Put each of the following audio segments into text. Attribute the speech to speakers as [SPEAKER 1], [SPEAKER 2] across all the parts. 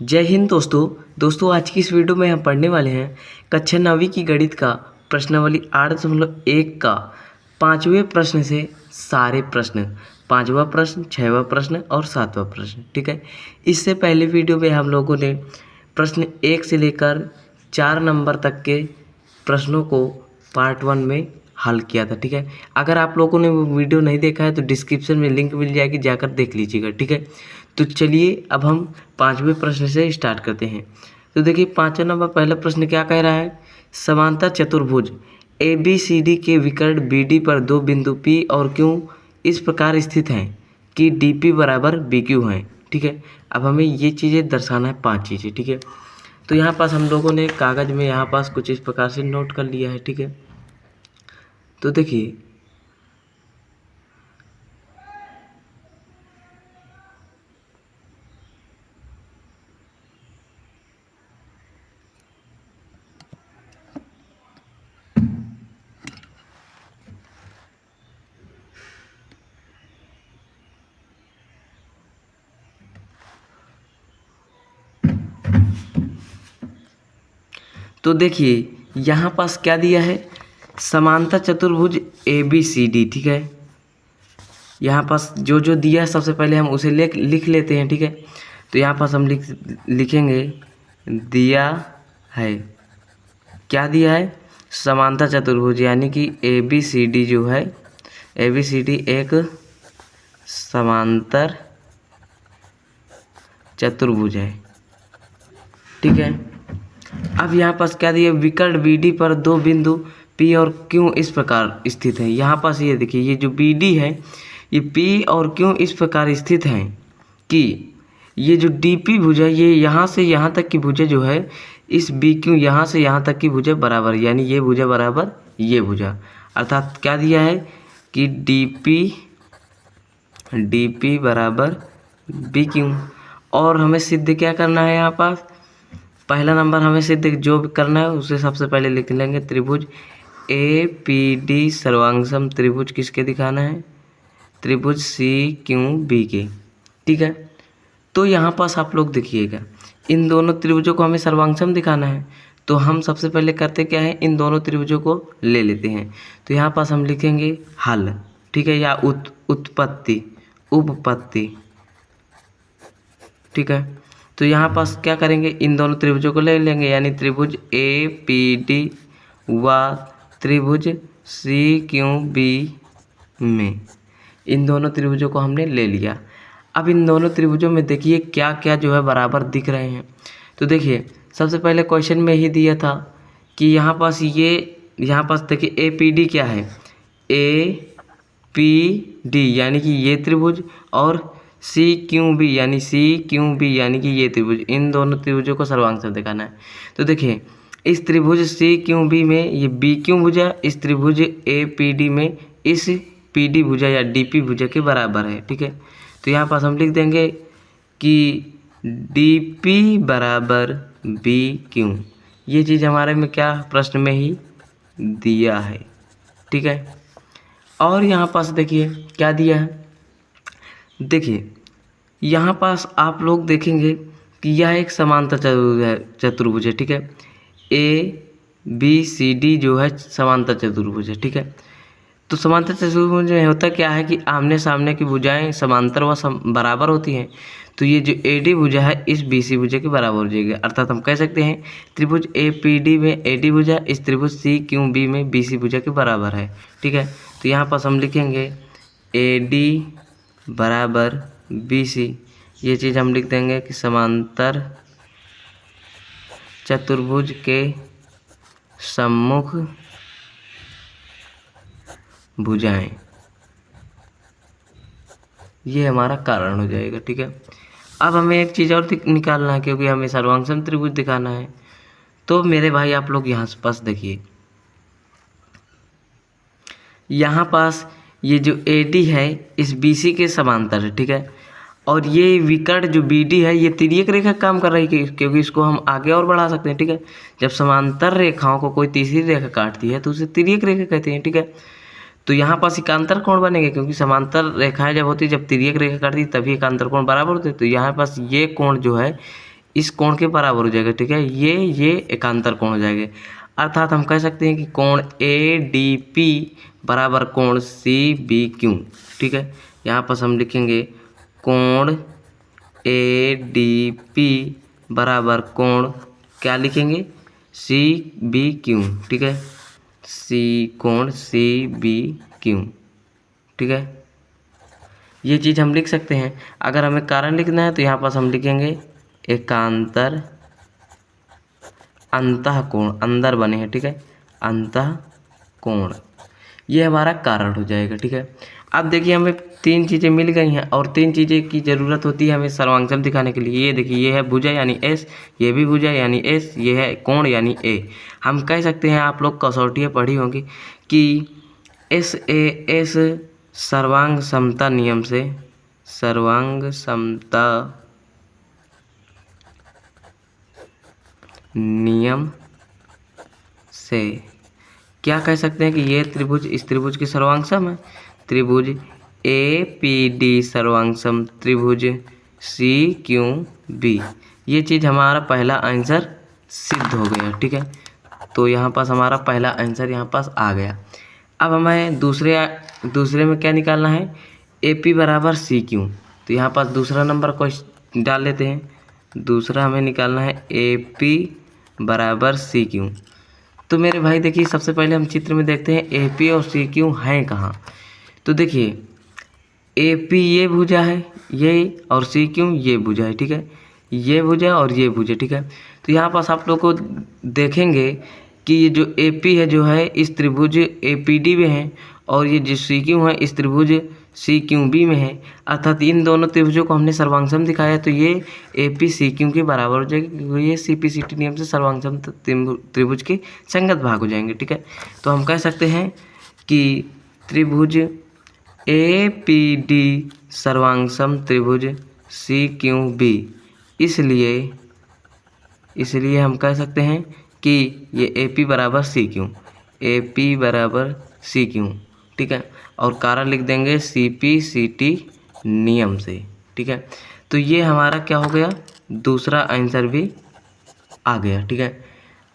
[SPEAKER 1] जय हिंद दोस्तों आज की इस वीडियो में हम पढ़ने वाले हैं कक्षा 9वीं की गणित का प्रश्नावली 8.1 का 5वें प्रश्न से सारे प्रश्न, 5वां प्रश्न, 6वां प्रश्न और 7वां प्रश्न। ठीक है, इससे पहले वीडियो में हम लोगों ने प्रश्न 1 से लेकर 4 नंबर तक के प्रश्नों को पार्ट 1 में हल किया था। ठीक है, अगर आप लोगों ने वो वीडियो नहीं देखा है तो डिस्क्रिप्शन में लिंक मिल जाएगी, जाकर देख लीजिएगा। ठीक है, तो चलिए अब हम 5वें प्रश्न से स्टार्ट करते हैं। तो देखिए 5वां नंबर पहला प्रश्न क्या कह रहा है, समांतर चतुर्भुज ABCD के विकर्ण BD पर दो बिंदु P और Q इस प्रकार स्थित हैं कि DP बराबर BQ हैं। ठीक है, अब हमें ये चीज़ें दर्शाना है, 5 चीज़ें। ठीक है, तो यहाँ पास हम लोगों ने कागज़ में यहाँ पास कुछ इस प्रकार से नोट कर लिया है। ठीक है, तो देखिए यहाँ पास क्या दिया है, समांतर चतुर्भुज ABCD। ठीक है, यहाँ पास जो जो दिया है सबसे पहले हम उसे लिख लेते हैं। ठीक है, तो यहाँ पास हम लिखेंगे दिया है, क्या दिया है, समांतर चतुर्भुज, यानी कि ABCD जो है, ABCD एक समांतर चतुर्भुज है। ठीक है, अब यहाँ पास क्या दिया, विकर्ण BD पर दो बिंदु P और Q इस प्रकार स्थित है। यहाँ पास ये देखिए, ये जो BD है, ये P और Q इस प्रकार स्थित हैं कि ये जो DP भुजा, ये यहाँ से यहाँ तक की भुजा जो है, इस BQ यहाँ से यहाँ तक की भुजा बराबर, यानी ये भुजा बराबर ये भुजा, अर्थात क्या दिया है कि DP बराबर BQ। और हमें सिद्ध क्या करना है, यहाँ पास पहला नंबर हमें सिद्ध जो भी करना है उसे सबसे पहले लिख लेंगे, त्रिभुज APD सर्वांगसम त्रिभुज किसके दिखाना है, त्रिभुज CQB के। ठीक है, तो यहाँ पास आप लोग देखिएगा, इन दोनों त्रिभुजों को हमें सर्वांगसम दिखाना है, तो हम सबसे पहले करते क्या है, इन दोनों त्रिभुजों को ले लेते हैं। तो यहाँ पास हम लिखेंगे हल। ठीक है, या उत्पत्ति, उपपत्ति। ठीक है, तो यहाँ पास क्या करेंगे, इन दोनों त्रिभुजों को ले लेंगे, यानी त्रिभुज APD व त्रिभुज CQB में इन दोनों त्रिभुजों को हमने ले लिया। अब इन दोनों त्रिभुजों में देखिए क्या क्या जो है बराबर दिख रहे हैं। तो देखिए सबसे पहले क्वेश्चन में ही दिया था कि यहाँ पास देखिए APD क्या है, APD यानी कि ये त्रिभुज, और CQB यानी कि ये त्रिभुज, इन दोनों त्रिभुजों को सर्वांगसम दिखाना है। तो देखिए इस त्रिभुज CQB में ये BQ भुजा इस त्रिभुज APD में इस PD भुजा या DP भुजा के बराबर है। ठीक है, तो यहाँ पास हम लिख देंगे कि DP बराबर BQ, ये चीज़ हमारे में क्या प्रश्न में ही दिया है। ठीक है, और यहाँ पास देखिए क्या दिया है, देखिए यहाँ पास आप लोग देखेंगे कि यह एक समांतर चतुर्भुज है। ठीक है, ABCD जो है समांतर चतुर्भुज है। ठीक है, तो समांतर चतुर्भुज में होता क्या है कि आमने सामने की भुजाएं समांतर व बराबर होती हैं, तो ये जो AD भुजा है इस BC भुजा के बराबर हो जाएगी, अर्थात हम कह सकते हैं त्रिभुज APD में AD भुजा इस त्रिभुज CQB में BC भुजा के बराबर है। ठीक है, तो यहाँ पास हम लिखेंगे AD बराबर BC, ये चीज़ हम लिख देंगे कि समांतर चतुर्भुज के सम्मुख भुजाएं, ये हमारा कारण हो जाएगा। ठीक है, अब हमें एक चीज़ और निकालना है, क्योंकि हमें सर्वांगसम त्रिभुज दिखाना है। तो मेरे भाई आप लोग यहाँ पास देखिए, यहाँ पास ये जो AD है इस BC के समांतर है। ठीक है, और ये विकर्ण जो BD है ये तिर्यक रेखा काम कर रही है, क्योंकि इसको हम आगे और बढ़ा सकते हैं। ठीक है, जब समांतर रेखाओं को कोई तीसरी रेखा काटती है तो उसे तिर्यक रेखा कहते हैं। ठीक है, तो यहाँ पास एकांतर कोण बनेंगे, क्योंकि समांतर रेखाएं जब होती है, जब तिर्यक रेखा काटती है तभी एकांतर कोण बराबर होते हैं। तो यहाँ पास ये कोण जो है इस कोण के बराबर हो जाएगा, ठीक है। ये एकांतर कोण हो जाएगा। अर्थात हम कह सकते हैं कि कोण ADP बराबर कोण CBQ, ठीक है। यहाँ पर हम लिखेंगे कोण ADP बराबर कोण, क्या लिखेंगे, CBQ, ठीक है। कोण CBQ, ठीक है। ये चीज़ हम लिख सकते हैं। अगर हमें कारण लिखना है तो यहाँ पास हम लिखेंगे एकांतर अंतःकोण, अंदर बने हैं, ठीक है, अंतःकोण, ये हमारा कारण हो जाएगा, ठीक है। अब देखिए हमें 3 चीज़ें मिल गई हैं और 3 चीज़ें की ज़रूरत होती है हमें सर्वांगसम दिखाने के लिए। ये देखिए, ये है भुजा यानी S, ये भी भुजा यानी S, ये है कोण यानी A। हम कह सकते हैं, आप लोग कसौटियाँ पढ़ी होंगी कि SAS सर्वांग समता नियम से, सर्वांग समता नियम से क्या कह सकते हैं कि ये त्रिभुज इस त्रिभुज की सर्वांगसम है। त्रिभुज APD सर्वांगसम त्रिभुज CQB। ये चीज़ हमारा पहला आंसर सिद्ध हो गया, ठीक है। तो यहाँ पास हमारा पहला आंसर यहाँ पास आ गया। अब हमें दूसरे में क्या निकालना है, AP बराबर CQ। तो यहाँ पास दूसरा नंबर को डाल लेते हैं। दूसरा हमें निकालना है AP बराबर CQ। तो मेरे भाई देखिए, सबसे पहले हम चित्र में देखते हैं AP और CQ हैं कहाँ। तो देखिए AP ये भुजा है, ये, और CQ ये भुजा है, ठीक है, ये भुजा और ये भुजा, ठीक है। तो यहाँ पास आप लोग को देखेंगे कि ये जो AP है जो है इस त्रिभुज APD में है, और ये जो CQ है इस त्रिभुज CQB में है। अर्थात इन दोनों त्रिभुजों को हमने सर्वांगसम दिखाया, तो ये AP CQ के बराबर हो जाएगी, क्योंकि ये CPCT नियम से सर्वांगसम त्रिभुज के संगत भाग हो जाएंगे, ठीक है। तो हम कह सकते हैं कि त्रिभुज APD सर्वांगसम त्रिभुज CQB, इसलिए हम कह सकते हैं कि ये AP बराबर CQ, AP बराबर CQ, ठीक है। और कारण लिख देंगे CPCT नियम से, ठीक है। तो ये हमारा क्या हो गया, दूसरा आंसर भी आ गया, ठीक है।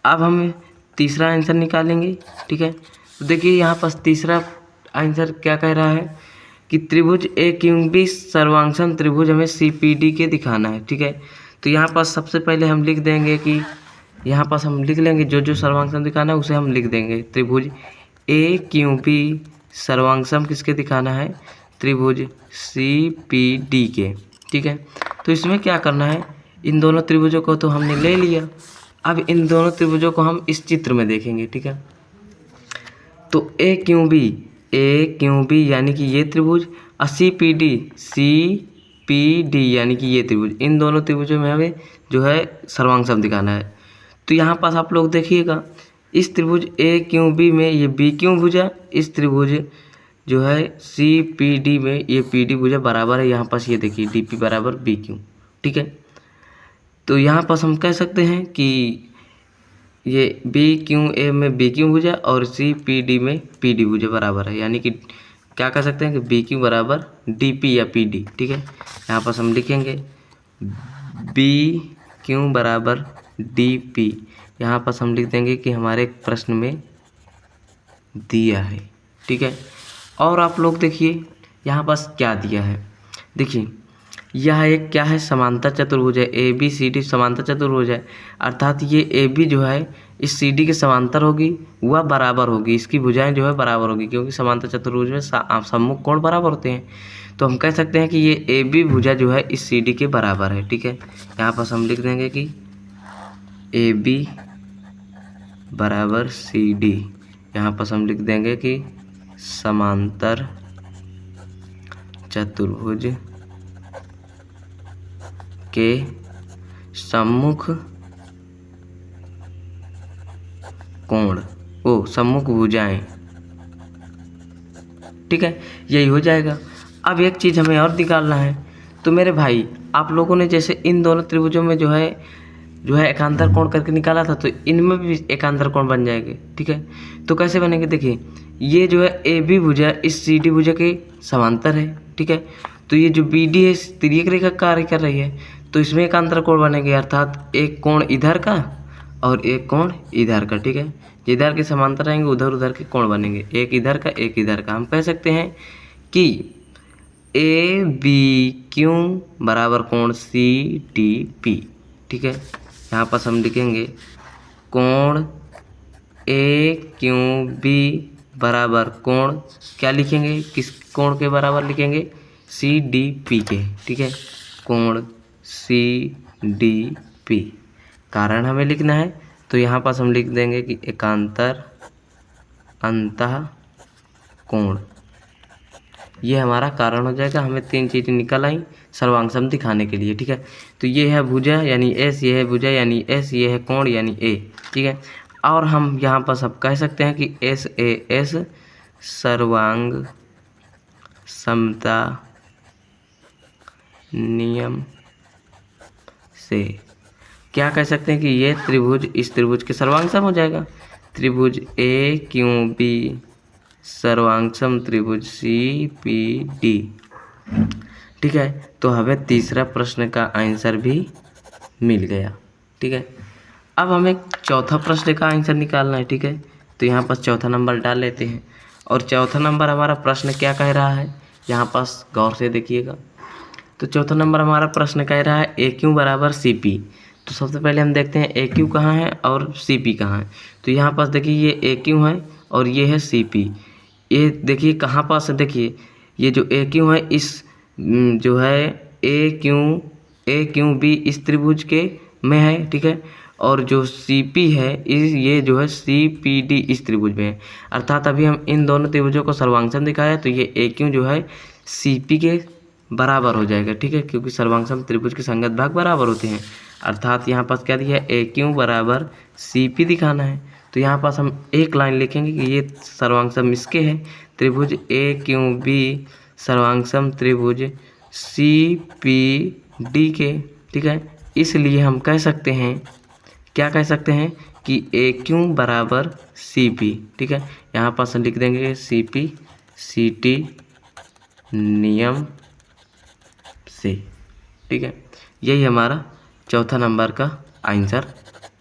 [SPEAKER 1] अब हम तीसरा आंसर निकालेंगे, ठीक है। तो देखिए यहाँ पर तीसरा आंसर क्या कह रहा है कि त्रिभुज AQB सर्वांगसम त्रिभुज हमें CPD के दिखाना है, ठीक है। तो यहाँ पर सबसे पहले हम लिख देंगे कि यहाँ पास हम लिख लेंगे जो सर्वांगसम दिखाना है उसे हम लिख देंगे। त्रिभुज AQB सर्वांगसम किसके दिखाना है, त्रिभुज CPD के, ठीक है। तो इसमें क्या करना है, इन दोनों त्रिभुजों को तो हमने ले लिया, अब इन दोनों त्रिभुजों को हम इस चित्र में देखेंगे, ठीक है। तो AQB यानी कि ये त्रिभुज, और CPD यानी कि ये त्रिभुज, इन दोनों त्रिभुजों में हमें जो है सर्वांगसम दिखाना है। तो यहाँ पास आप लोग देखिएगा, इस त्रिभुज AQB में ये BQ भुजा, इस त्रिभुज जो है CPD में ये PD भुजा बराबर है, यहाँ पास ये देखिए DP बराबर BQ, ठीक है। तो यहाँ पास हम कह सकते हैं कि ये BQA में BQ भुजा और CPD में PD भुजा बराबर है, यानी कि क्या कह सकते हैं कि BQ बराबर DP या PD, ठीक है। यहाँ पास हम लिखेंगे BQ बराबर DP, यहाँ पास हम लिख देंगे कि हमारे प्रश्न में दिया है, ठीक है। और आप लोग देखिए यहाँ पास क्या दिया है, देखिए यह एक क्या है, समांतर चतुर्भुज है, ABCD समांतर चतुर्भुज है। अर्थात ये AB जो है इस CD के समांतर होगी, वह बराबर होगी, इसकी भुजाएं जो है बराबर होगी, क्योंकि समांतर चतुर्भुज में सम्मुख कोण बराबर होते हैं। तो हम कह सकते हैं कि ये AB भुजा जो है इस CD के बराबर है, ठीक है। यहाँ पास हम लिख देंगे कि AB बराबर CD, यहाँ पास हम लिख देंगे कि समांतर चतुर्भुज के सम्मुख कोण, सम्मुख भुजाएं, ठीक है, यही हो जाएगा। अब एक चीज़ हमें और निकालना है। तो मेरे भाई आप लोगों ने जैसे इन दोनों त्रिभुजों में जो है एकांतर कोण करके निकाला था, तो इनमें भी एकांतर कोण बन जाएंगे, ठीक है। तो कैसे बनेंगे, देखिए ये जो है AB भुजा इस CD भुजा के समांतर है, ठीक है। तो ये जो BD है तिर्यक रेखा कार्य कर रही है, तो इसमें एक अंतर कोण बनेंगे, अर्थात एक कोण इधर का और एक कोण इधर का। ठीक है, इधर के समांतर रहेंगे, उधर उधर के कोण बनेंगे, एक इधर का एक इधर का। हम कह सकते हैं कि ए बी क्यू बराबर कोण सी डी पी। ठीक है, यहाँ पर हम लिखेंगे कोण ए क्यू बी बराबर कोण, क्या लिखेंगे, किस कोण के बराबर लिखेंगे, सी डी पी के। ठीक है, कोण सी डी पी। कारण हमें लिखना है तो यहाँ पास हम लिख देंगे कि एकांतर अंतः कोण, ये हमारा कारण हो जाएगा। हमें 3 चीज़ें निकल आई सर्वांगसम दिखाने के लिए। ठीक है, तो ये है भुजा यानी एस, ये है भुजा यानी एस, ये है कोण यानी ए। ठीक है, और हम यहाँ पर सब कह सकते हैं कि एस ए एस सर्वांग समता नियम से क्या कह सकते हैं कि ये त्रिभुज इस त्रिभुज के सर्वांगसम हो जाएगा। त्रिभुज ए क्यू बी सर्वांगसम त्रिभुज सी पी डी। ठीक है, तो हमें तीसरा प्रश्न का आंसर भी मिल गया। ठीक है, अब हमें चौथा प्रश्न का आंसर निकालना है। ठीक है, तो यहाँ पर चौथा नंबर डाल लेते हैं और चौथा नंबर हमारा प्रश्न क्या कह रहा है, यहाँ पास गौर से देखिएगा। तो चौथा नंबर हमारा प्रश्न कह रहा है ए क्यू बराबर सी पी। तो सबसे पहले हम देखते हैं ए क्यू कहाँ है और सी पी कहाँ है। तो यहाँ पास देखिए ये ए क्यू है और ये है सी पी। ये देखिए कहाँ पास है, देखिए ये जो ए क्यू है इस जो है ए क्यू बी इस त्रिभुज के में है। ठीक है, और जो सी पी है ये जो है सी पी डी इस त्रिभुज में है। अर्थात अभी हम इन दोनों त्रिभुजों को सर्वांगसम दिखाया है तो ये ए क्यू जो है सी पी के बराबर हो जाएगा। ठीक है, क्योंकि सर्वांगसम त्रिभुज के संगत भाग बराबर होते हैं। अर्थात यहाँ पास क्या दिया है, ए क्यू बराबर सी पी दिखाना है। तो यहाँ पास हम एक लाइन लिखेंगे कि ये सर्वांगसम इसके है, त्रिभुज ए क्यू बी सर्वांगसम त्रिभुज सी पी डी के। ठीक है, इसलिए हम कह सकते हैं, क्या कह सकते हैं कि ए क्यू बराबर सी पी। ठीक है, यहाँ पास हम लिख देंगे सी पी सी टी नियम से। ठीक है, यही हमारा चौथा नंबर का आंसर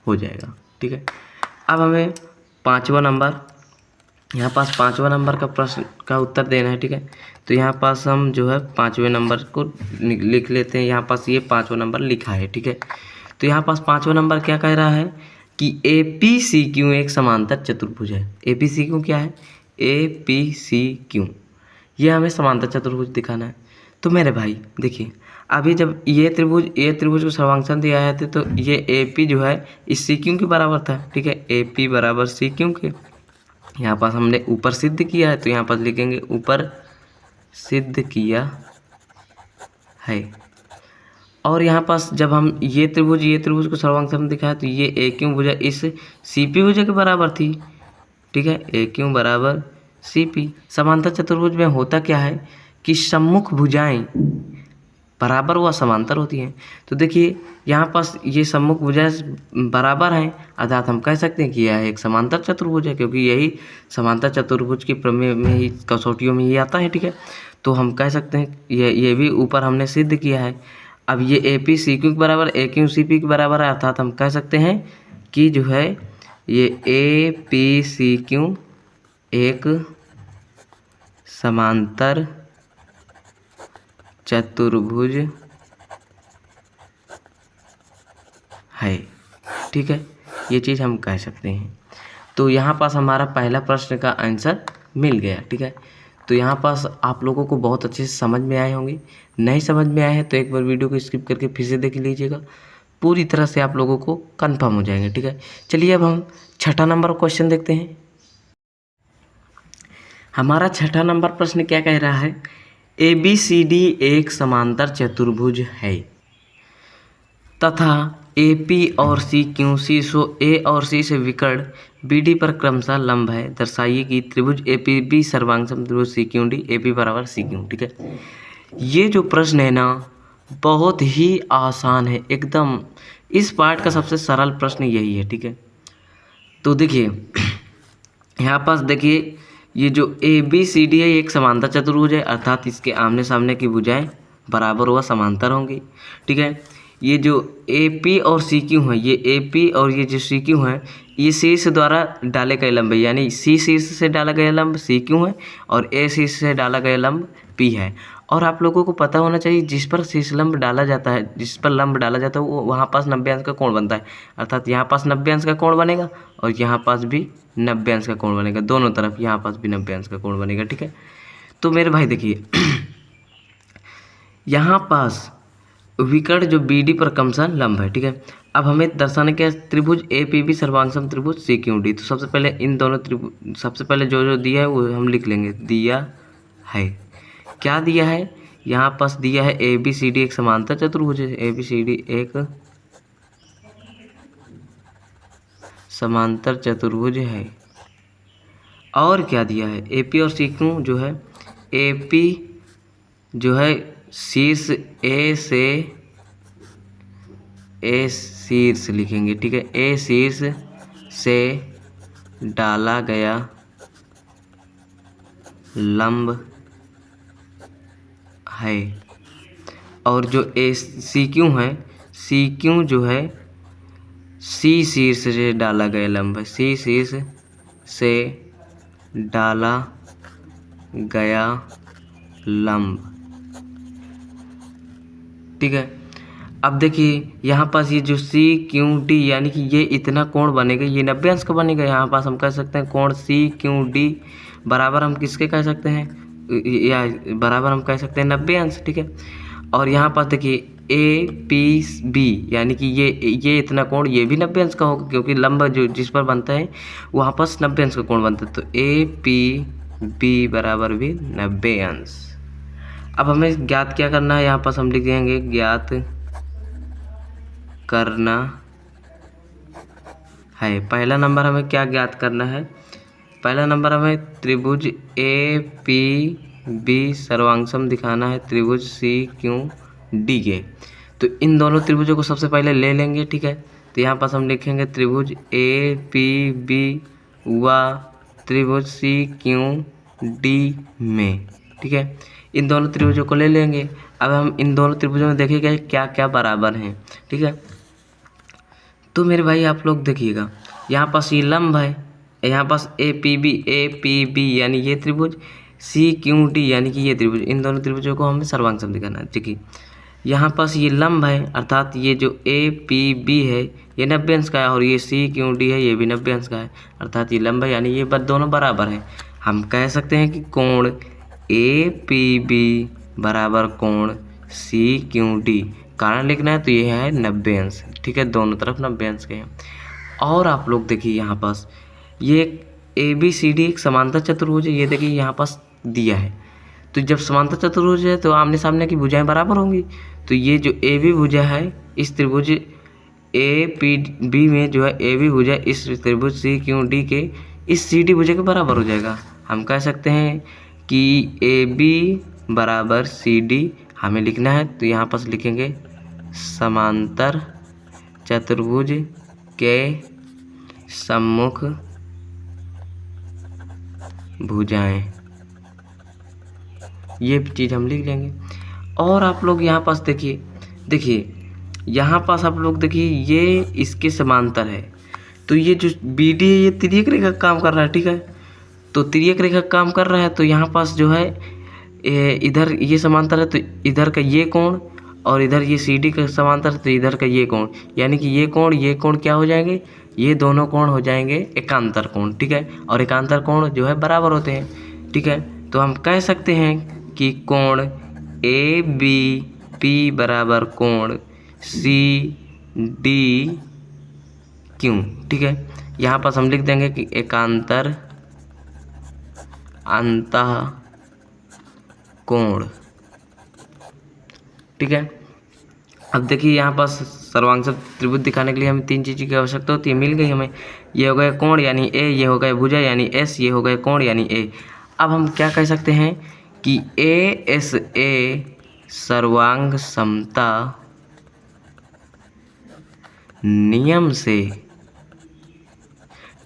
[SPEAKER 1] हो जाएगा। ठीक है, अब हमें पाँचवा नंबर, यहाँ पास पाँचवा नंबर का प्रश्न का उत्तर देना है। ठीक है, तो यहाँ पास हम जो है पाँचवें नंबर को लिख लेते हैं। यहाँ पास ये पाँचवा नंबर लिखा है। ठीक है, तो यहाँ पास पाँचवा नंबर क्या कह रहा है कि ए पी सी क्यू एक समांतर चतुर्भुज है। ए पी सी क्यू क्या है, ए पी सी क्यू, ये हमें समांतर चतुर्भुज दिखाना है। तो मेरे भाई देखिए, अभी जब ये त्रिभुज को सर्वांगसम दिया है तो ये ए पी जो है इस सी क्यू के बराबर था। ठीक है, ए पी बराबर सी क्यू के। यहाँ पास हमने ऊपर सिद्ध किया है तो यहाँ पास लिखेंगे ऊपर सिद्ध किया है। और यहाँ पास जब हम ये त्रिभुज को सर्वांगसम दिखाया तो ये ए क्यू भुजा इस सी पी भुजा के बराबर थी। ठीक है, ए क्यू बराबर सी पी। समांतर चतुर्भुज में होता क्या है कि सम्मुख भुजाएं बराबर व समांतर होती हैं। तो देखिए यहाँ पास ये सम्मुख भुजाएं बराबर हैं, अर्थात हम कह सकते हैं कि यह एक समांतर चतुर्भुज है, क्योंकि यही समांतर चतुर्भुज की प्रमेय में ही, कसौटियों में ही आता है। ठीक है, तो हम कह सकते हैं ये भी ऊपर हमने सिद्ध किया है। अब ये ए पी सी क्यू के बराबर ए क्यू सी पी के बराबर है, अर्थात हम कह सकते हैं कि जो है ये ए पी सी क्यू एक समांतर चतुर्भुज है। ठीक है, ये चीज़ हम कह सकते हैं। तो यहाँ पास हमारा पहला प्रश्न का आंसर मिल गया। ठीक है, तो यहाँ पास आप लोगों को बहुत अच्छे से समझ में आए होंगे। नहीं समझ में आए हैं तो एक बार वीडियो को स्किप करके फिर से देख लीजिएगा, पूरी तरह से आप लोगों को कंफर्म हो जाएंगे। ठीक है, चलिए अब हम छठा नंबर क्वेश्चन देखते हैं। हमारा छठा नंबर प्रश्न क्या कह रहा है, ए बी सी डी एक समांतर चतुर्भुज है तथा ए पी और सी क्यू सी सो ए और सी से विकर्ण बी डी पर क्रमशः लंब है। दर्शाइए कि त्रिभुज ए पी बी सर्वांगसम त्रिभुज C Q D A P बराबर सी क्यू। ठीक है, ये जो प्रश्न है ना बहुत ही आसान है एकदम। इस पार्ट का सबसे सरल प्रश्न यही है। ठीक है, तो देखिए यहाँ पास देखिए ये जो ए बी सी डी है एक समांतर चतुर्भुज है, अर्थात इसके आमने सामने की भुजाएं बराबर व समांतर होंगी। ठीक है, ये जो ए पी और सी क्यू है, ये ए पी और ये जो सी क्यू है, ये शीर्ष द्वारा डाले गए लंब है, यानी सी शीर्ष से डाला गया लंब सी क्यू है और ए शीर्ष से डाला गया लंब पी है। और आप लोगों को पता होना चाहिए जिस पर शीर्ष लंब डाला जाता है, जिस पर लंब डाला जाता है वो वहाँ पास 90 अंश का कोण बनता है, अर्थात यहाँ पास 90 अंश का कोण बनेगा और यहाँ पास भी 90 अंश का कोण बनेगा, दोनों तरफ यहाँ पास भी 90 अंश का कोण बनेगा। ठीक है, तो मेरे भाई देखिए यहाँ पास विकर्ण जो बी डी पर क्रमशः लंब है। ठीक है, अब हमें दर्शाने के त्रिभुज ए पी बी सर्वांगसम त्रिभुज सी क्यू डी। तो सबसे पहले इन दोनों त्रिभुज, सबसे पहले जो जो दिया है वो हम लिख लेंगे। दिया है, क्या दिया है, यहाँ पास दिया है ए बी सी डी एक समांतर चतुर्भुज है, ए बी सी डी एक समांतर चतुर्भुज है। और क्या दिया है, ए पी और सी क्यू जो है, ए पी जो है शीर्ष ए से, ए शीर्ष लिखेंगे। ठीक है, ए शीर्ष से डाला गया लंब है। और जो ए सी क्यू है, सी क्यू जो है सी शीर्ष से डाला गया लंब है, सी शीर्ष से डाला गया लंब। ठीक है, अब देखिए यहाँ पास ये जो सी क्यू डी यानी कि ये इतना कोण बनेगा, ये 90 अंश का बनेगा। यहाँ पास हम कह सकते हैं कोण सी क्यू डी बराबर हम किसके कह सकते हैं, या बराबर हम कह सकते हैं 90 अंश। ठीक है, और यहाँ पास देखिए ए पी बी यानी कि ये इतना कोण ये भी 90 अंश का होगा, क्योंकि लंब जो जिस पर बनता है वहाँ पास 90 अंश का कोण बनता है। तो ए पी बी बराबर भी 90 अंश। अब हमें ज्ञात क्या करना है, यहाँ पास हम लिख देंगे ज्ञात करना है। पहला नंबर हमें क्या ज्ञात करना है, पहला नंबर हमें त्रिभुज ए पी बी सर्वांगसम दिखाना है त्रिभुज सी क्यू डी के। तो इन दोनों त्रिभुजों को सबसे पहले ले लेंगे। ठीक है, तो यहाँ पास हम लिखेंगे त्रिभुज ए पी बी व त्रिभुज सी क्यू डी में। ठीक है, इन दोनों त्रिभुजों को ले लेंगे। अब हम इन दोनों त्रिभुजों में देखेंगे क्या क्या बराबर हैं। ठीक है, तो मेरे भाई आप लोग देखिएगा यहाँ पास ये लंब है, यहाँ पास ए पी बी यानी ये त्रिभुज, सी क्यू डी यानी कि ये त्रिभुज, इन दोनों त्रिभुजों को हमें सर्वांगसम दिखाना है। ठीक है, यहाँ पास ये लंब है, अर्थात ये जो ए पी बी है ये 90 अंश का है और ये सी क्यू डी है ये भी 90 अंश का है, अर्थात ये लंब है यानी ये दोनों बराबर हैं। हम कह सकते हैं कि कोण ए पी बी बराबर कोण सी क्यू डी, कारण लिखना है तो ये है 90 अंश। ठीक है, दोनों तरफ 90 अंश के हैं। और आप लोग देखिए यहाँ पास ये ए बी सी डी एक समांतर चतुर्भुज है, ये देखिए यहाँ पास दिया है। तो जब समांतर चतुर्भुज है तो आमने सामने की भुजाएं बराबर होंगी। तो ये जो ए बी भुजा है इस त्रिभुज ए पी बी में जो है ए बी भुजा इस त्रिभुज सी क्यू डी के इस सी डी भुजा के बराबर हो जाएगा। हम कह सकते हैं कि ए बी बराबर सी डी हमें लिखना है, तो यहाँ पास लिखेंगे समांतर चतुर्भुज के सम्मुख भुजाएं, ये चीज़ हम लिख लेंगे। और आप लोग यहाँ पास देखिए यहाँ पास आप लोग देखिए ये इसके समांतर है, तो ये जो बी डी है ये तिर्यक रेखा का काम कर रहा है। ठीक है, तो तिर्यक रेखा का काम कर रहा है, तो यहाँ पास जो है इधर ये समांतर है तो इधर का ये कोण और इधर ये सी डी का समांतर है तो इधर का ये कोण, यानी कि ये कोण क्या हो जाएंगे, ये दोनों कोण हो जाएंगे एकांतर कोण। ठीक है, और एकांतर कोण जो है बराबर होते हैं। ठीक है, तो हम कह सकते हैं कि कोण ए बी पी बराबर कोण सी डी क्यू। ठीक है, यहाँ पास हम लिख देंगे कि एकांतर अंतः कोण। ठीक है, अब देखिए यहाँ पास सर्वांगसम त्रिभुज दिखाने के लिए हमें 3 चीज़ की आवश्यकता होती है, मिल गई हमें। ये हो गया कोण यानी ए, ये हो गया भुजा यानी एस, ये हो गया कोण यानी ए। अब हम क्या कह सकते हैं कि ए एस ए सर्वांग समता नियम से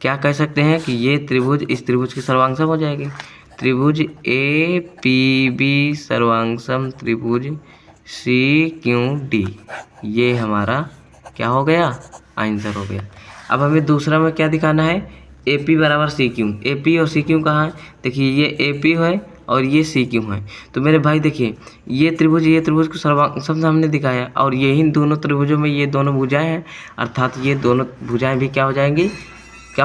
[SPEAKER 1] क्या कह सकते हैं कि ये त्रिभुज इस त्रिभुज की सर्वांगसम हो जाएगी। त्रिभुज ए पी बी सर्वांगसम त्रिभुज CQD, ये हमारा क्या हो गया, आंसर हो गया। अब हमें दूसरा में क्या दिखाना है, AP बराबर CQ। AP और CQ कहाँ है, देखिए ये AP है और ये CQ है। तो मेरे भाई देखिए ये त्रिभुज को सब हमने दिखाया और यही दोनों त्रिभुजों में ये दोनों भुजाएं हैं, अर्थात ये दोनों भुजाएं भी क्या हो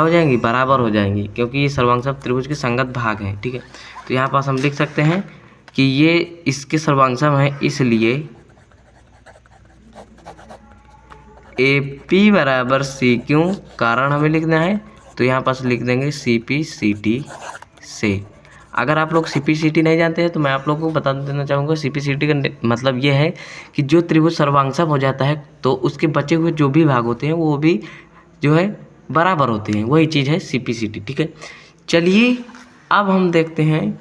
[SPEAKER 1] जाएंगी, बराबर हो जाएंगी, क्योंकि ये सर्वांगसम त्रिभुज के संगत भाग हैं। ठीक है, तो यहाँ पास हम लिख सकते हैं कि ये इसके सर्वांगसम है, इसलिए AP बराबर CQ, कारण हमें लिखना है तो यहाँ पास लिख देंगे CPCT से। अगर आप लोग CPCT नहीं जानते हैं तो मैं आप लोगों को बता देना चाहूँगा, CPCT का मतलब ये है कि जो त्रिभुज सर्वांगसम हो जाता है तो उसके बचे हुए जो भी भाग होते हैं वो भी जो है बराबर होते हैं, वही चीज़ है CPCT। ठीक है, चलिए अब हम देखते हैं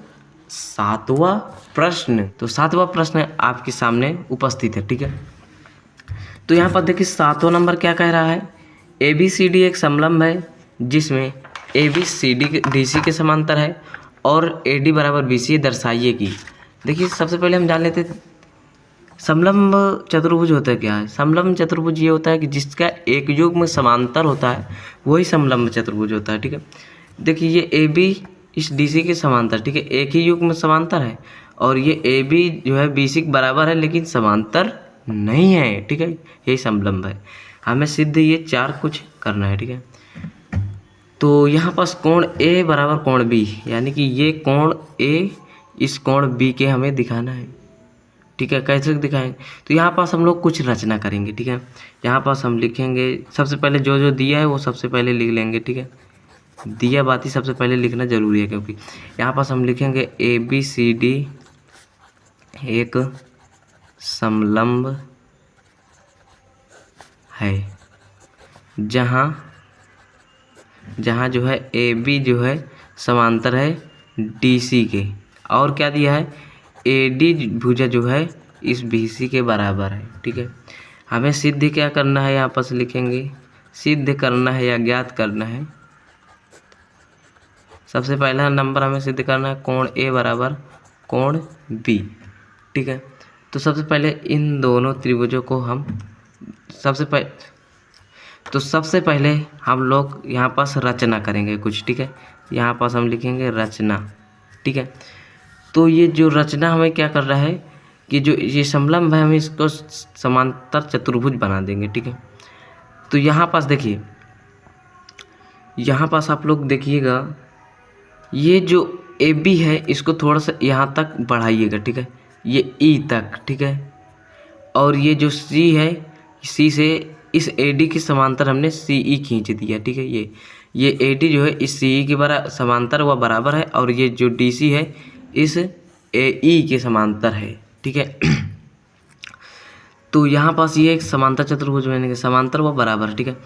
[SPEAKER 1] 7वां प्रश्न। तो 7वां प्रश्न आपके सामने उपस्थित है। ठीक है, तो यहाँ पर देखिए 7वां नंबर क्या कह रहा है, ABCD एक समलंब है जिसमें AB CD DC के समांतर है और AD बराबर BC दर्शाइए कि। देखिए सबसे पहले हम जान लेते हैं समलंब चतुर्भुज होता क्या है। समलंब चतुर्भुज ये होता है कि जिसका एक युग्म समांतर होता है वही समलंब चतुर्भुज होता है। ठीक है, देखिए ये AB इस DC के समांतर, ठीक है, एक ही युग्म समांतर है और ये AB जो है BC के बराबर है लेकिन समांतर नहीं है। ठीक है, यही समलंब है, हमें सिद्ध ये 4 कुछ करना है। ठीक है, तो यहाँ पास कोण A बराबर कोण B, यानी कि ये कोण A इस कोण B के हमें दिखाना है। ठीक है, कैसे दिखाएंगे, तो यहाँ पास हम लोग कुछ रचना करेंगे। ठीक है, यहाँ पास हम लिखेंगे सबसे पहले जो जो दिया है वो सबसे पहले लिख लेंगे। ठीक है, दिया बाती सबसे पहले लिखना जरूरी है, क्योंकि यहाँ पास हम लिखेंगे ABCD एक समलंब है जहाँ जो है AB जो है समांतर है DC के, और क्या दिया है AD भुजा जो है इस BC के बराबर है। ठीक है, हमें सिद्ध क्या करना है, यहाँ पर लिखेंगे सिद्ध करना है या ज्ञात करना है। सबसे पहला नंबर हमें सिद्ध करना है कोण A बराबर कोण B। ठीक है, तो सबसे पहले इन दोनों त्रिभुजों को हम सबसे पहले हम लोग यहाँ पास रचना करेंगे कुछ। ठीक है, यहाँ पास हम लिखेंगे रचना। ठीक है, तो ये जो रचना हमें क्या कर रहा है कि जो ये समलंब है हम इसको समांतर चतुर्भुज बना देंगे। ठीक है, तो यहाँ पास देखिए, यहाँ पास आप लोग देखिएगा ये जो AB है इसको थोड़ा सा यहाँ तक बढ़ाइएगा। ठीक है, ये E तक। ठीक है, और ये जो C है, C से इस AD के समांतर हमने CE खींच दिया। ठीक है, ये AD जो है इस CE के समांतर व बराबर है और ये जो DC है इस AE के समांतर है। ठीक है, तो यहाँ पास ये एक समांतर चतुर्भुज बनेगा, समांतर व बराबर है। ठीक है,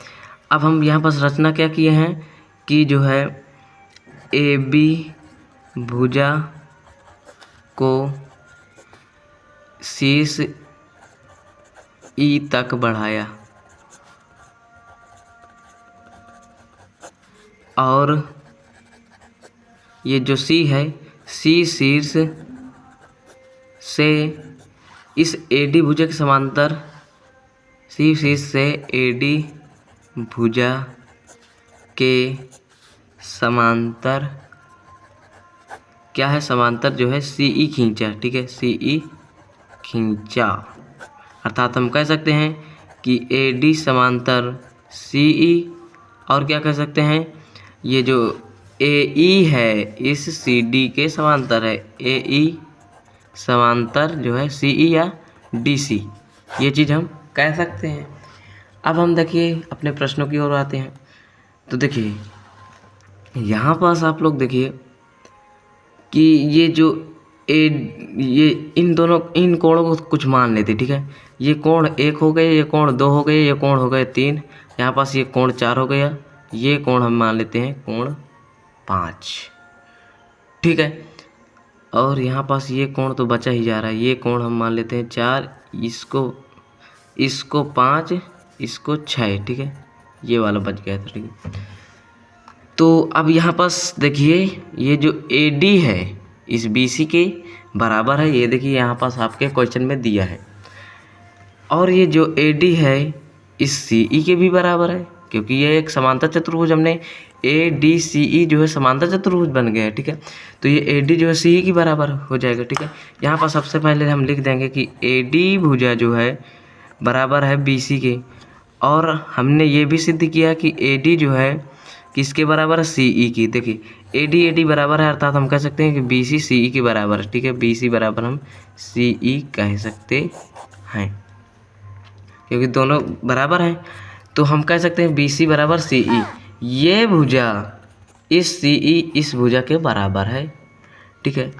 [SPEAKER 1] अब हम यहाँ पास रचना क्या किए हैं कि जो है AB भुजा को शीर्ष E तक बढ़ाया और ये जो C है C शीर्ष से इस AD भुजा के समांतर, C शीर्ष से AD भुजा के समांतर क्या है, समांतर जो है CE खींचा। ठीक है, CE खींचा, अर्थात हम कह सकते हैं कि AD समांतर CE, और क्या कह सकते हैं ये जो AE है इस CD के समांतर है, AE समांतर जो है CE या DC, ये चीज़ हम कह सकते हैं। अब हम देखिए अपने प्रश्नों की ओर आते हैं। तो देखिए यहाँ पास आप लोग देखिए कि ये जो ये इन कोणों को कुछ मान लेते। ठीक है, ये कोण 1 हो गए, ये कोण 2 हो गए, ये कोण हो गए 3, यहाँ पास ये कोण 4 हो गया, ये कोण हम मान लेते हैं कोण 5। ठीक है, और यहाँ पास ये कोण तो बचा ही जा रहा है, ये कोण हम मान लेते हैं 4, इसको 5, इसको 6। ठीक है, ये वाला बच गया था। ठीक है, तो अब यहाँ पास देखिए ये जो AD है इस BC के बराबर है, ये देखिए यहाँ पास आपके क्वेश्चन में दिया है। और ये जो AD है इस CE के भी बराबर है, क्योंकि ये एक समांतर चतुर्भुज हमने ADCE जो है समांतर चतुर्भुज बन गया है। ठीक है, तो ये AD जो है CE की बराबर हो जाएगा। ठीक है, यहाँ पर सबसे पहले हम लिख देंगे कि AD भुजा जो है बराबर है BC के, और हमने ये भी सिद्ध किया कि AD जो है किसके बराबर है, CE की। देखिए AD बराबर है, अर्थात हम कह सकते हैं कि BC CE के बराबर है। ठीक है, BC बराबर हम CE कह सकते हैं, क्योंकि दोनों बराबर हैं। तो हम कह सकते हैं BC बराबर CE। ये भुजा इस CE इस भुजा के बराबर है। ठीक है,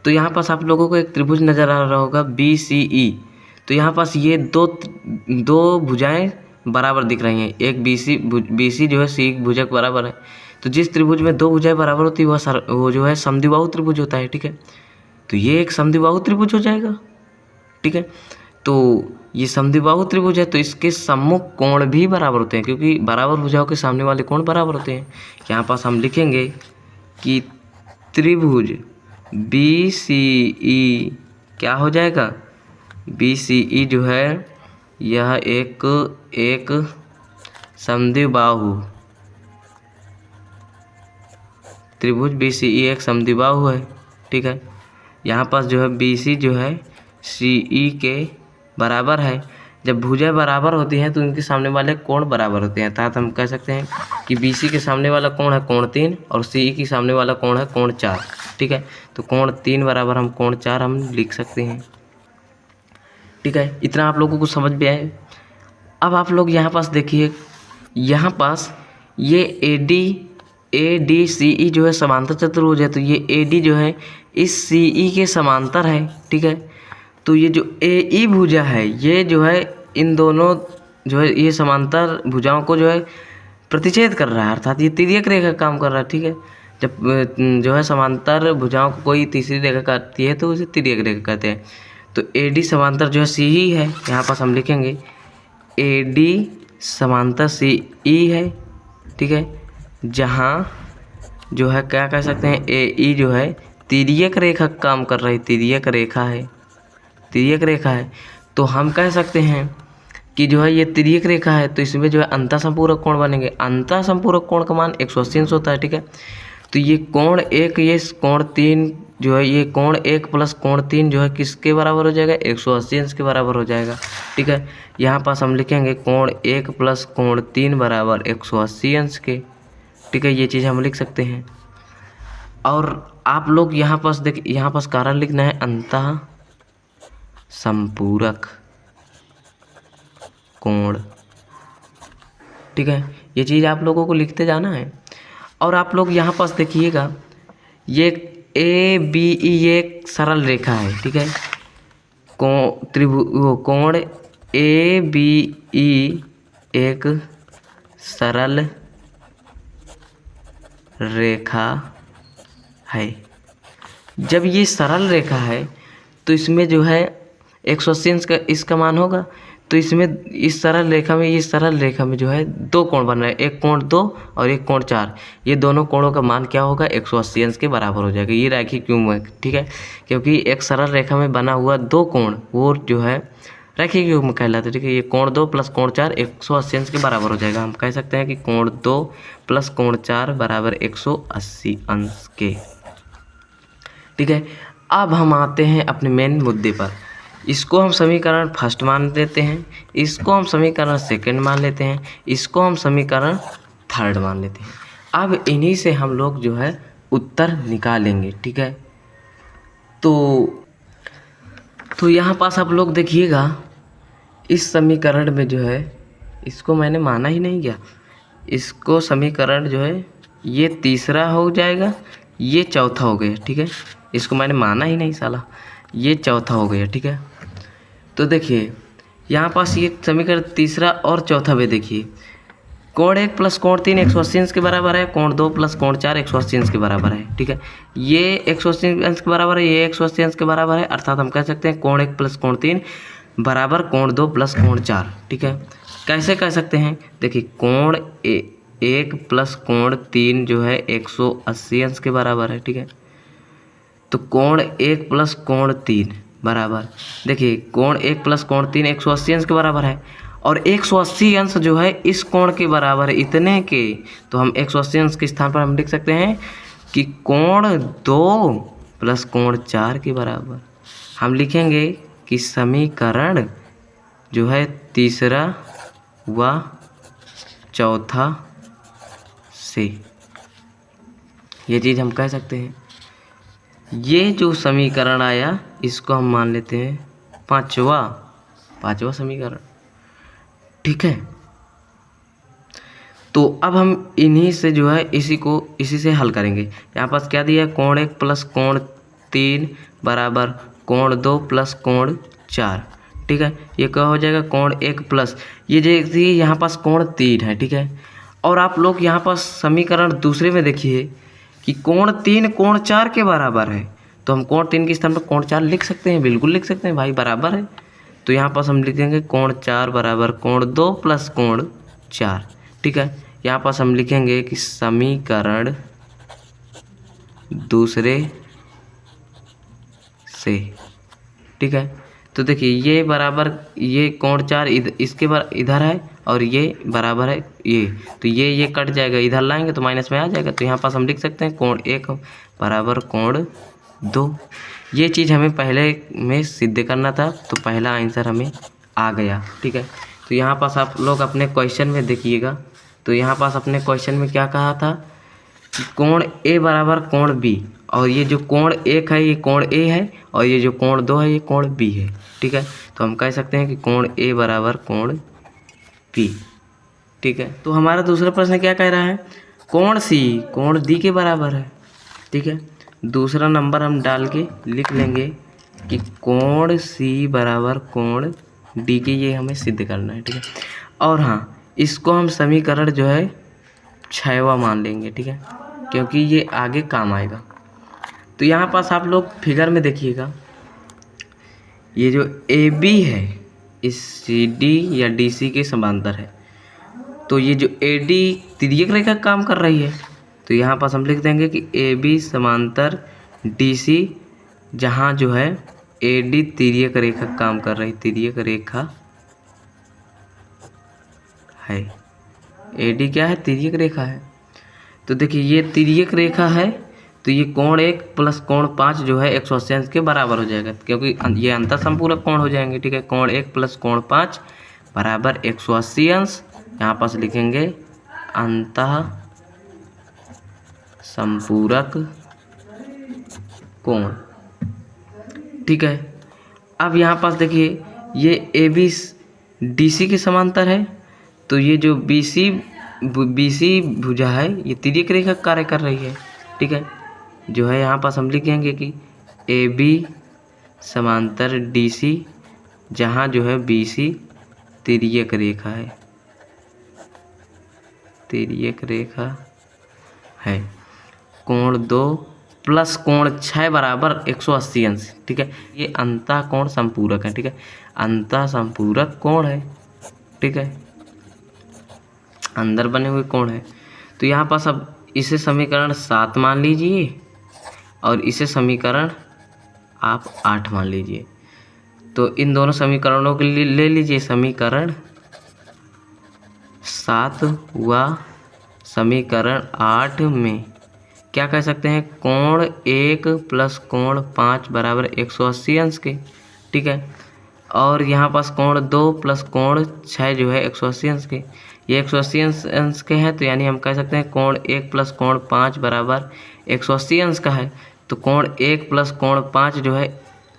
[SPEAKER 1] तो यहाँ पास आप लोगों को एक त्रिभुज नज़र आ रहा होगा BCE। तो यहाँ पास ये दो भुजाएं बराबर दिख रही हैं। एक BC जो है CE भुजा के बराबर है। तो जिस त्रिभुज में दो भुजाएं बराबर होती है वो जो है समद्विबाहु त्रिभुज होता है। ठीक है, तो ये एक समद्विबाहु त्रिभुज हो जाएगा। ठीक है, तो ये समद्विबाहु त्रिभुज है, तो इसके सम्मुख कोण भी बराबर होते हैं, क्योंकि बराबर भुजाओं के सामने वाले कोण बराबर होते हैं। यहाँ पास हम लिखेंगे कि त्रिभुज BCE क्या हो जाएगा, BCE जो है यह एक समद्विबाहु त्रिभुज BCE एक समद्विबाहु है। ठीक है, यहाँ पास जो है BC जो है CE के बराबर है। जब भुजाएं बराबर होती हैं तो उनके सामने वाले कोण बराबर होते हैं, अर्थात हम कह सकते हैं कि BC के सामने वाला कोण है कोण 3 और CE के सामने वाला कोण है कोण 4। ठीक है, तो कोण 3 बराबर हम कोण 4 हम लिख सकते हैं। ठीक है, इतना आप लोगों को समझ में आए। अब आप लोग यहाँ पास देखिए, यहाँ पास ये ADCE जो है समांतर चतुर्भुज है, तो ये AD जो है इस CE के समांतर है। ठीक है, तो ये जो AE भुजा है ये जो है इन दोनों जो है ये समांतर भुजाओं को जो है प्रतिच्छेद कर रहा है, अर्थात ये तिर्यक रेखा काम कर रहा है। ठीक है, जब जो है समांतर भुजाओं को कोई तीसरी रेखा काटती है तो उसे तिर्यक रेखा कहते हैं। तो AD समांतर जो है CE है, यहाँ पास हम लिखेंगे AD समांतर CE है। ठीक है, जहाँ जो है क्या कह सकते हैं AE जो है तिर्यक रेखा काम कर रही, तिर्यक रेखा है। तो हम कह सकते हैं कि जो है ये तिर्यक रेखा है, तो इसमें जो है अंतःसंपूरक कोण बनेंगे। अंतःसंपूरक कोण का मान 180 अंश होता है। ठीक है, तो ये कोण 1 ये कोण 3 जो है ये कोण 1 प्लस कोण 3 जो है किसके बराबर हो जाएगा, 180 अंश के बराबर हो जाएगा। ठीक है, यहाँ पास हम लिखेंगे कोण 1 प्लस कोण 3 बराबर 180 अंश के। ठीक है, ये चीज़ हम लिख सकते हैं। और आप लोग यहाँ पास देखिए, यहाँ पास कारण लिखना है अंतः संपूरक कोण। ठीक है, ये चीज़ आप लोगों को लिखते जाना है। और आप लोग यहाँ पास देखिएगा, ये ABE ये एक सरल रेखा है। ठीक है, कोण ABE एक सरल रेखा है। जब ये सरल रेखा है तो इसमें जो है 180 अंश का इसका मान होगा। तो इसमें इस सरल रेखा में जो है दो कोण बन रहे हैं, एक कोण 2 और एक कोण 4। ये दोनों कोणों का मान क्या होगा, 180 अंश के बराबर हो जाएगा। ये रैखिक क्यों है, ठीक है, क्योंकि एक सरल रेखा में बना हुआ दो कोण वो जो है रैखिक युग्म कहलाता है। ठीक है, ये कोण 2 प्लस कोण 4 180 अंश के बराबर हो जाएगा। हम कह सकते हैं कि कोण 2 प्लस कोण 4 बराबर 180 अंश के। ठीक है, अब हम आते हैं अपने मेन मुद्दे पर। इसको हम समीकरण फर्स्ट मान लेते हैं, इसको हम समीकरण सेकंड मान लेते हैं, इसको हम समीकरण थर्ड मान लेते हैं। अब इन्हीं से हम लोग जो है उत्तर निकालेंगे। ठीक है, तो यहाँ पास आप लोग देखिएगा, इस समीकरण में जो है इसको मैंने माना ही नहीं गया, इसको समीकरण जो है ये तीसरा हो जाएगा, ये चौथा हो गया। ठीक है, इसको मैंने माना ही नहीं साला, ये चौथा हो गया। ठीक है, तो देखिए यहाँ पास ये समीकरण तीसरा और चौथा में देखिए, कोण 1 प्लस कोण 3 180 अंश के बराबर है, कोण 2 प्लस कोण 4 180 अंश के बराबर है। ठीक है, ये 180 अंश के बराबर है, ये 180 अंश के बराबर है, अर्थात हम कह सकते हैं कोण 1 प्लस कोण 3 बराबर कोण 2 प्लस कोण 4। ठीक है, कैसे कह सकते हैं, देखिए कोण 1 प्लस कोण 3 जो है 180 अंश के बराबर है। ठीक है, तो कोण 1 प्लस कोण 3 बराबर, देखिए कोण 1 प्लस कोण 3 180 अंश के बराबर है, और 180 अंश जो है इस कोण के बराबर है इतने के, तो हम 180 अंश के स्थान पर हम लिख सकते हैं कि कोण 2 प्लस कोण 4 के बराबर। हम लिखेंगे कि समीकरण जो है तीसरा व चौथा से, ये चीज़ हम कह सकते हैं। ये जो समीकरण आया इसको हम मान लेते हैं पांचवा समीकरण, ठीक है। तो अब हम इन्हीं से जो है इसी से हल करेंगे। यहाँ पास क्या दिया है, कोण 1 प्लस कोण 3 बराबर कोण 2 प्लस कोण 4, ठीक है। ये क्या हो जाएगा, कोण 1 प्लस, ये जो यहाँ पास कोण 3 है, ठीक है। और आप लोग यहाँ पास समीकरण दूसरे में देखिए कि कोण 3 कोण 4 के बराबर है, तो हम कोण 3 के स्थान पर कोण 4 लिख सकते हैं, बिल्कुल लिख सकते हैं भाई, बराबर है। तो यहाँ पास हम लिखेंगे कोण 4 बराबर कोण 2 प्लस कोण 4, ठीक है। यहाँ पास हम लिखेंगे कि समीकरण दूसरे से, ठीक है। तो देखिए ये बराबर, ये कोण 4 इसके इधर है और ये बराबर है ये, तो ये कट जाएगा, इधर लाएंगे तो माइनस में आ जाएगा। तो यहाँ पास हम लिख सकते हैं कोण 1 बराबर कोण 2। ये चीज़ हमें पहले में सिद्ध करना था, तो पहला आंसर हमें आ गया, ठीक है। तो यहाँ पास आप लोग अपने क्वेश्चन में देखिएगा, तो यहाँ पास अपने क्वेश्चन में क्या कहा था कि कोण ए बराबर कोण बी, और ये जो कोण 1 है ये कोण ए है, और ये जो कोण 2 है ये कोण बी है, ठीक है। तो हम कह सकते हैं कि कोण ए बराबर कोण बी, ठीक है। तो हमारा दूसरा प्रश्न क्या कह रहा है, कोण सी कोण डी के बराबर है, ठीक है। दूसरा नंबर हम डाल के लिख लेंगे कि कोण सी बराबर कोण डी के, ये हमें सिद्ध करना है, ठीक है। और हाँ, इसको हम समीकरण जो है 6वां मान लेंगे, ठीक है, क्योंकि ये आगे काम आएगा। तो यहाँ पास आप लोग फिगर में देखिएगा, ये जो ए बी है इस सी डी या डी सी के समांतर है, तो ये जो ए डी तिर्यक रेखा काम कर रही है, तो यहाँ पास हम लिख देंगे कि ए बी समांतर डी सी, जहाँ जो है ए डी तिर्यक रेखा काम कर रही, तिर्यक रेखा है, ए डी क्या है, तिर्यक रेखा है। तो देखिए ये तिर्यक रेखा है, तो ये कोण 1 प्लस कोण 5 जो है 180 अंश के बराबर हो जाएगा, क्योंकि ये अंतर संपूरक कोण हो जाएंगे, ठीक है। कोण 1 प्लस कोण 5 बराबर 180 अंश, यहाँ पास लिखेंगे अंतः संपूरक कोण, ठीक है। अब यहाँ पास देखिए ये ए बी डी सी के समांतर है, तो ये जो बी सी भुजा है ये तिर्यक रेखा कार्य कर रही है, ठीक है। जो है यहाँ पास हम लिखेंगे कि ए बी समांतर डी सी, जहाँ जो है बी सी तिर्यक रेखा है, तिर्यक रेखा है। कोण 2 प्लस कोण 6 बराबर 180 अंश, ठीक है। ये अंतः कोण संपूरक है, ठीक है, अंतः संपूरक कोण है, ठीक है, अंदर बने हुए कोण है। तो यहाँ पास अब इसे समीकरण 7 मान लीजिए और इसे समीकरण आप 8 मान लीजिए। तो इन दोनों समीकरणों के लिए ले लीजिए समीकरण 7 व समीकरण 8 में क्या कह सकते हैं, कोण 1 प्लस कोण 5 बराबर 180 अंश के, ठीक है। और यहाँ पास कोण 2 प्लस कोण 6 जो है 180 अंश के, ये 180 अंश के हैं, तो यानी हम कह सकते हैं कोण 1 प्लस कोण 5 बराबर 180 अंश का है। तो कोण 1 प्लस कोण 5 जो है,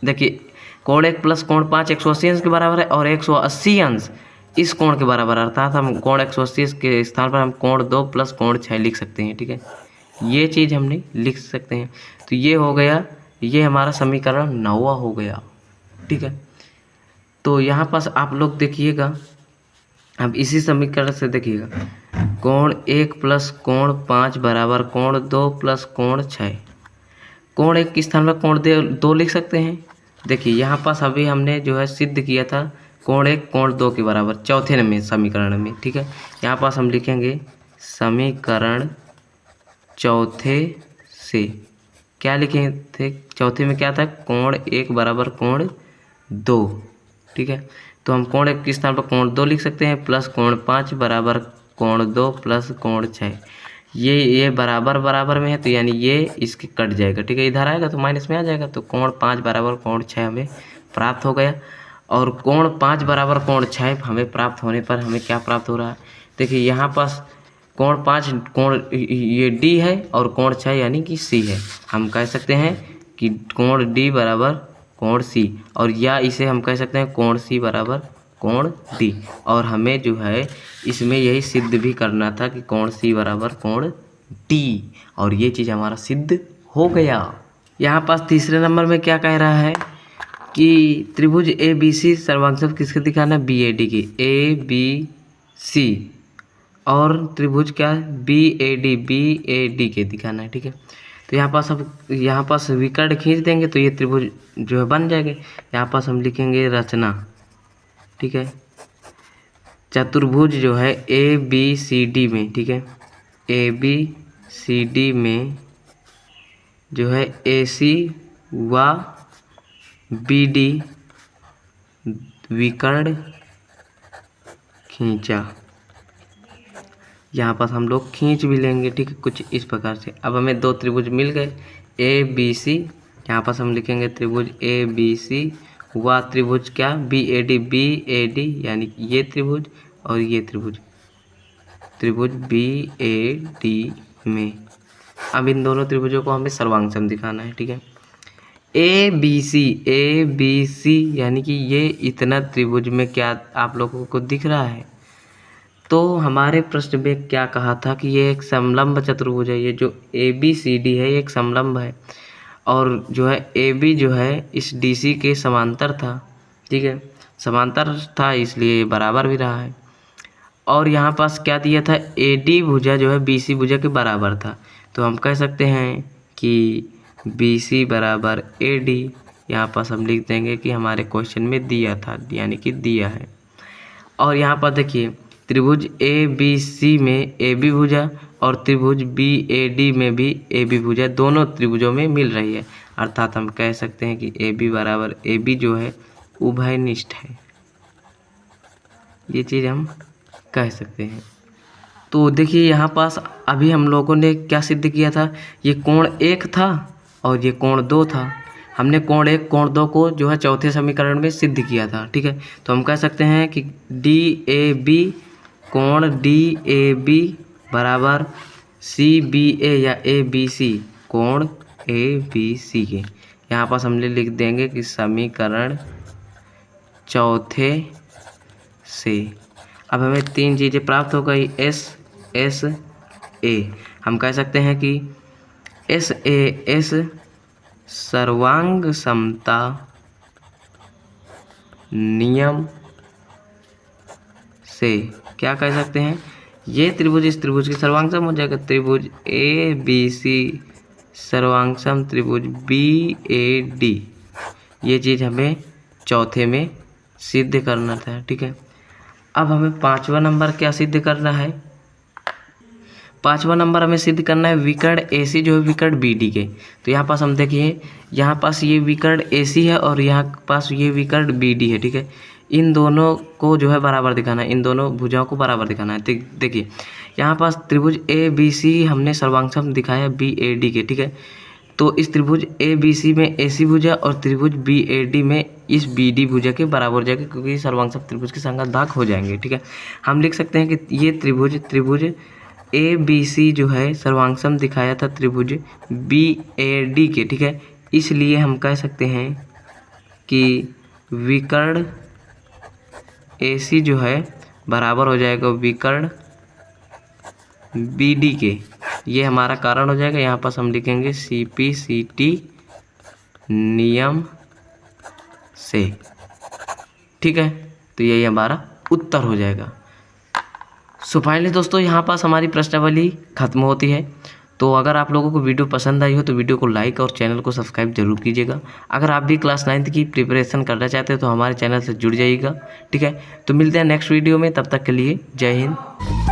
[SPEAKER 1] देखिए कोण 1 प्लस कोण 5 180 अंश के बराबर है, और 180 अंश इस कोण के बराबर, अर्थात हम कोण 180 के स्थान पर हम कोण 2 प्लस कोण 6 लिख सकते हैं, ठीक है। ये चीज़ हमने लिख सकते हैं। तो ये हो गया, ये हमारा समीकरण 9वां हो गया, ठीक है। तो यहाँ पास आप लोग देखिएगा, अब इसी समीकरण से देखिएगा, कोण 1 प्लस कोण 5 बराबर कोण 2 प्लस कोण 6, कोण 1 के स्थान पर कोण 2 लिख सकते हैं। देखिए यहाँ पास अभी हमने जो है सिद्ध किया था कोण 1 कोण 2 के बराबर चौथे में समीकरण में, ठीक है। यहाँ पास हम लिखेंगे समीकरण चौथे से, क्या लिखे थे चौथे में क्या था, कोण 1 बराबर कोण 2, ठीक है। तो हम कोण 1 के स्थान पर कोण 2 लिख सकते हैं, प्लस कोण 5 बराबर कोण 2 प्लस कोण 6। ये बराबर बराबर में है तो यानी ये इसके कट जाएगा, ठीक है। इधर आएगा तो माइनस में आ जाएगा, तो कोण 5 बराबर कोण 6 हमें प्राप्त हो गया। और कोण 5 बराबर कोण 6 हमें प्राप्त होने पर हमें क्या प्राप्त हो रहा है, देखिए यहाँ पास कोण 5 कोण ये डी है और कोण 6 यानी कि सी है। हम कह सकते हैं कि कोण डी बराबर कोण सी, और या इसे हम कह सकते हैं कोण सी बराबर कोण डी। और हमें जो है इसमें यही सिद्ध भी करना था कि कोण सी बराबर कोण डी, और ये चीज़ हमारा सिद्ध हो गया। यहाँ पास तीसरे नंबर में क्या कह रहा है कि त्रिभुज ए बी सी सर्वांग किसके दिखाना है, बी ए डी की, ए बी सी, और त्रिभुज क्या बी ए डी के दिखाना है, ठीक है। तो यहाँ पास विकर्ण खींच देंगे तो ये त्रिभुज जो है बन जाएंगे। यहाँ पास हम लिखेंगे रचना, ठीक है। चतुर्भुज जो है ए बी सी डी में, ठीक है, ए बी सी डी में जो है ए सी व बी डी विकर्ण खींचा। यहाँ पास हम लोग खींच भी लेंगे, ठीक है, कुछ इस प्रकार से। अब हमें दो त्रिभुज मिल गए ए बी सी, यहाँ पास हम लिखेंगे त्रिभुज ए बी सी व त्रिभुज क्या बी ए डी यानी ये त्रिभुज और ये त्रिभुज बी ए डी में। अब इन दोनों त्रिभुजों को हमें सर्वांग दिखाना है, ठीक है। ए बी सी यानी कि ये इतना त्रिभुज में क्या आप लोगों को दिख रहा है। तो हमारे प्रश्न में क्या कहा था कि ये एक समलंब चतुर्भुज है, ये जो ए बी सी डी है ये एक समलंब है, और जो है ए बी जो है इस डी सी के समांतर था, ठीक है, समांतर था इसलिए ये बराबर भी रहा है। और यहाँ पास क्या दिया था, ए डी भुजा जो है बी सी भुजा के बराबर था, तो हम कह सकते हैं कि बी सी बराबर ए डी। यहाँ पास हम लिख देंगे कि हमारे क्वेश्चन में दिया था, यानी कि दिया है। और यहाँ पर देखिए त्रिभुज ए बी सी में ए बी भुजा और त्रिभुज बी ए डी में भी ए बी भुजा दोनों त्रिभुजों में मिल रही है, अर्थात हम कह सकते हैं कि ए बी बराबर ए बी जो है उभयनिष्ठ है, ये चीज़ हम कह सकते हैं। तो देखिए यहाँ पास अभी हम लोगों ने क्या सिद्ध किया था, ये कोण 1 था और ये कोण 2 था। हमने कोण 1 कोण 2 को जो है चौथे समीकरण में सिद्ध किया था, ठीक है। तो हम कह सकते हैं कि डी ए बी कोण डी ए बी बराबर सी बी ए या ए बी सी कोण ए बी सी के। यहाँ पास हमने लिख देंगे कि समीकरण चौथे से। अब हमें तीन चीज़ें प्राप्त हो गई, एस ए। हम कह सकते हैं कि एस सर्वांग समता नियम से क्या कह सकते हैं, ये त्रिभुज इस त्रिभुज की सर्वांग हो जाएगा, त्रिभुज ए बी सी सर्वांग सम त्रिभुज बी ए डी। ये चीज़ हमें चौथे में सिद्ध करना था, ठीक है। अब हमें पांचवा नंबर क्या सिद्ध करना है, पांचवा नंबर हमें सिद्ध करना है विकर्ण AC जो है विकर्ण BD के। तो यहाँ पास हम देखिए, यहाँ पास ये विकर्ण AC है और यहाँ पास ये विकर्ण BD है, ठीक है। इन दोनों को जो है बराबर दिखाना है, इन दोनों भुजाओं को बराबर दिखाना है। देखिए यहाँ पास त्रिभुज ABC हमने सर्वांग दिखाया BAD के, ठीक है। तो इस त्रिभुज ABC में AC भुजा और त्रिभुज BAD में इस BD भुजा के बराबर हो जाएगा, क्योंकि सर्वांग त्रिभुज के संगत भाग हो जाएंगे, ठीक है। हम लिख सकते हैं कि ये त्रिभुज ABC जो है सर्वांग दिखाया था त्रिभुज BAD के, ठीक है। इसलिए हम कह सकते हैं कि विकर्ण AC जो है बराबर हो जाएगा विकर्ण BD के, ये हमारा कारण हो जाएगा। यहाँ पास हम लिखेंगे CPCT नियम से, ठीक है। तो यही हमारा उत्तर हो जाएगा। सो फाइनली दोस्तों यहाँ पास हमारी प्रश्नावली खत्म होती है। तो अगर आप लोगों को वीडियो पसंद आई हो तो वीडियो को लाइक और चैनल को सब्सक्राइब जरूर कीजिएगा। अगर आप भी क्लास 9th की प्रिपरेशन करना चाहते हैं तो हमारे चैनल से जुड़ जाइएगा, ठीक है। तो मिलते हैं नेक्स्ट वीडियो में, तब तक के लिए जय हिंद।